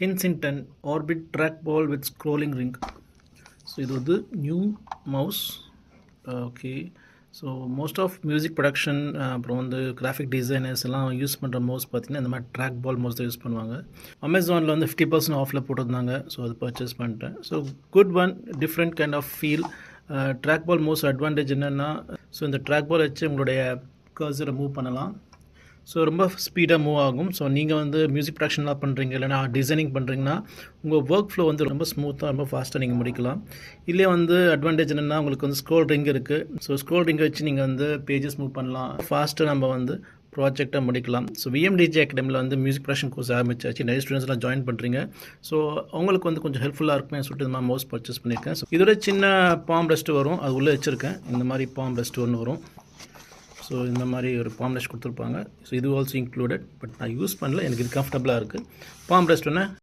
Kensington Orbit trackball with scrolling ring. So இது வந்து new mouse. Okay, so most of music production அப்புறம் வந்து graphic designers எல்லாம் use பண்ணுற மவுஸ் பார்த்திங்கன்னா இந்த மாதிரி ட்ராக் பால் மவுஸ் தான் யூஸ் பண்ணுவாங்க. அமேசானில் வந்து 50% ஆஃபில் போட்டிருந்தாங்க. ஸோ அது பர்ச்சேஸ் பண்ணிட்டேன். So good one, different kind of feel. Track ball mouse advantage என்னென்னா, ஸோ இந்த ட்ராக் பால் வச்சு உங்களுடைய கர்சரை மூவ் பண்ணலாம். ஸோ ரொம்ப ஸ்பீடாக மூவ் ஆகும். ஸோ நீங்கள் வந்து மியூசிக் ப்ரொடக்ஷன்லாம் பண்ணுறீங்க, இல்லைனா டிசைனிங் பண்ணுறீங்கன்னா உங்கள் ஒர்க் ஃப்ளோ வந்து ரொம்ப ஸ்மூத்தாக ரொம்ப ஃபாஸ்ட்டாக நீங்கள் முடிக்கலாம். இல்லையே வந்து அட்வான்டேஜ் என்னென்னா, உங்களுக்கு வந்து ஸ்க்ரோல் ரிங் இருக்குது. ஸோ ஸ்க்ரோல் ரிங்கை வச்சு நீங்கள் வந்து பேஜஸ் மூவ் பண்ணலாம், ஃபாஸ்ட்டாக நம்ம வந்து ப்ராஜெக்டாக முடிக்கலாம். ஸோ விஎம்டிஜி அகாடமியில் வந்து மியூசிக் ப்ரொடக்ஷன் கோர்ஸ் ஆரம்பிச்சாச்சு. நிறைய ஸ்டூடெண்ட்ஸ்லாம் ஜாயின் பண்ணுறீங்க. ஸோ அவங்களுக்கு வந்து கொஞ்சம் ஹெல்ப்ஃபுல்லாக இருக்குமே சொல்லிட்டு இந்த மாதிரி மவுஸ் பர்ச்சேஸ் பண்ணியிருக்கேன். ஸோ இதோட சின்ன பாம் ரெஸ்ட் வரும், அது உள்ளே வச்சுருக்கேன். இந்த மாதிரி பாம் ரெஸ்ட் ஒன்று வரும். ஸோ இந்த மாதிரி ஒரு பாம் ரெஸ்ட் கொடுத்துருப்பாங்க. ஸோ இது ஆல்சோ இன்க்ளூடட். பட் நான் யூஸ் பண்ணல, எனக்கு இது கம்ஃபர்டபுளாக இருக்குது. பாம் ரெஸ்ட் ஒன்று